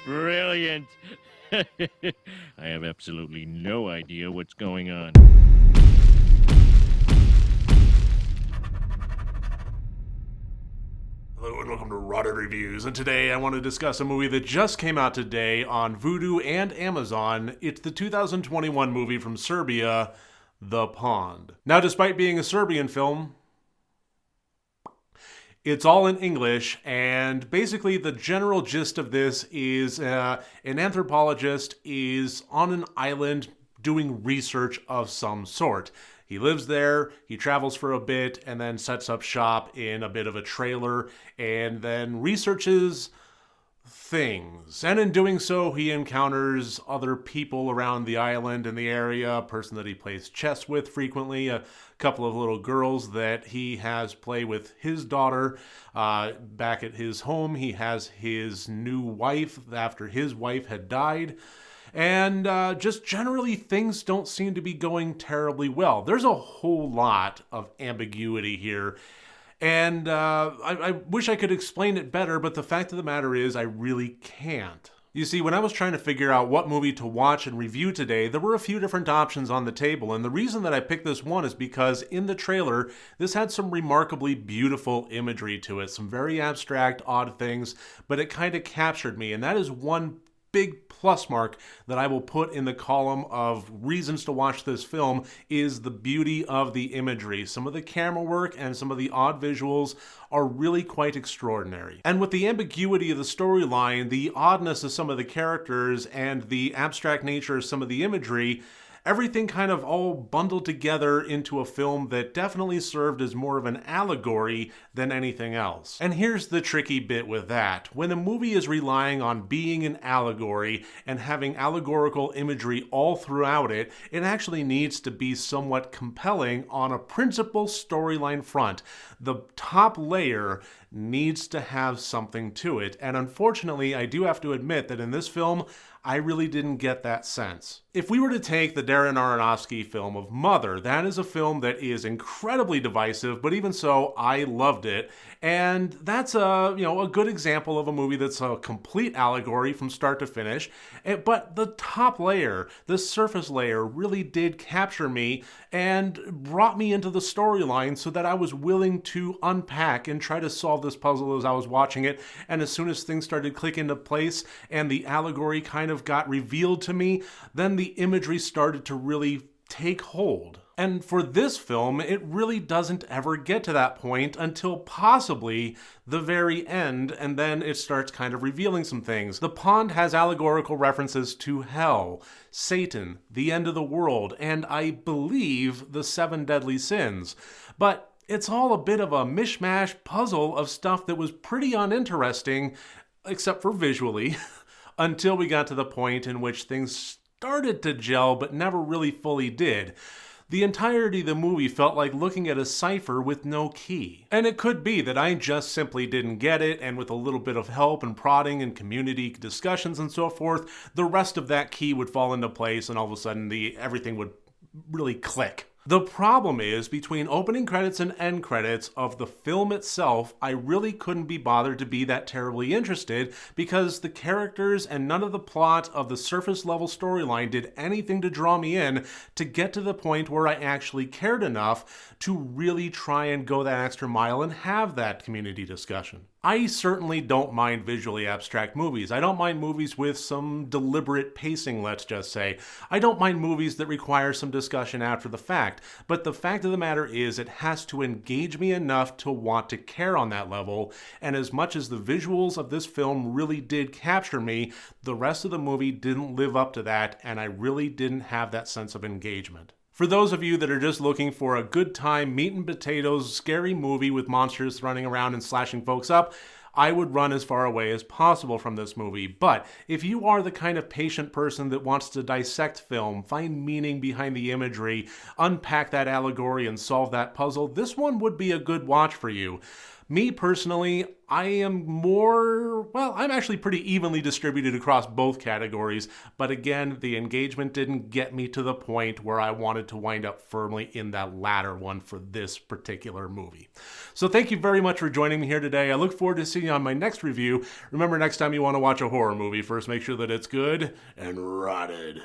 Brilliant. I have absolutely no idea what's going on. Hello and welcome to Rotted Reviews, and today I want to discuss a movie that just came out today on Vudu and Amazon. It's the 2021 movie from Serbia, The Pond. Now, despite being a Serbian film, it's all in English, and basically the general gist of this is an anthropologist is on an island doing research of some sort. He lives there, he travels for a bit, and then sets up shop in a bit of a trailer, and then researches things. And in doing so, he encounters other people around the island and the area, a person that he plays chess with frequently, a couple of little girls that he has play with his daughter. Back at his home, he has his new wife after his wife had died. And just generally, things don't seem to be going terribly well. There's a whole lot of ambiguity here. And I wish I could explain it better, but the fact of the matter is I really can't. You see, when I was trying to figure out what movie to watch and review today, there were a few different options on the table, and the reason that I picked this one is because in the trailer, this had some remarkably beautiful imagery to it, some very abstract, odd things, but it kind of captured me, and that is one big plus mark that I will put in the column of reasons to watch this film is the beauty of the imagery. Some of the camera work and some of the odd visuals are really quite extraordinary. And with the ambiguity of the storyline, the oddness of some of the characters, and the abstract nature of some of the imagery, everything kind of all bundled together into a film that definitely served as more of an allegory than anything else. And here's the tricky bit with that. When a movie is relying on being an allegory and having allegorical imagery all throughout it, it actually needs to be somewhat compelling on a principal storyline front. The top layer needs to have something to it, and unfortunately, I do have to admit that in this film, I really didn't get that sense. If we were to take the Darren Aronofsky film of Mother, that is a film that is incredibly divisive, but even so, I loved it. And that's a good example of a movie that's a complete allegory from start to finish. But the top layer, the surface layer, really did capture me and brought me into the storyline so that I was willing to unpack and try to solve this puzzle as I was watching it. And as soon as things started clicking into place and the allegory kind of got revealed to me, then the imagery started to really take hold. And for this film, it really doesn't ever get to that point until possibly the very end, and then it starts kind of revealing some things. The Pond has allegorical references to hell, Satan, the end of the world, and I believe the 7 deadly sins. But it's all a bit of a mishmash puzzle of stuff that was pretty uninteresting, except for visually, until we got to the point in which things started to gel but never really fully did. The entirety of the movie felt like looking at a cipher with no key. And it could be that I just simply didn't get it, and with a little bit of help and prodding and community discussions and so forth, the rest of that key would fall into place and all of a sudden everything would really click. The problem is, between opening credits and end credits of the film itself, I really couldn't be bothered to be that terribly interested because the characters and none of the plot of the surface level storyline did anything to draw me in to get to the point where I actually cared enough to really try and go that extra mile and have that community discussion. I certainly don't mind visually abstract movies. I don't mind movies with some deliberate pacing, let's just say. I don't mind movies that require some discussion after the fact. But the fact of the matter is, it has to engage me enough to want to care on that level. And as much as the visuals of this film really did capture me, the rest of the movie didn't live up to that, and I really didn't have that sense of engagement. For those of you that are just looking for a good time, meat and potatoes, scary movie with monsters running around and slashing folks up, I would run as far away as possible from this movie. But if you are the kind of patient person that wants to dissect film, find meaning behind the imagery, unpack that allegory and solve that puzzle, this one would be a good watch for you. Me personally, I am more, well, I'm actually pretty evenly distributed across both categories, but again, the engagement didn't get me to the point where I wanted to wind up firmly in that latter one for this particular movie. So thank you very much for joining me here today. I look forward to seeing you on my next review. Remember, next time you want to watch a horror movie, first make sure that it's good and rotted.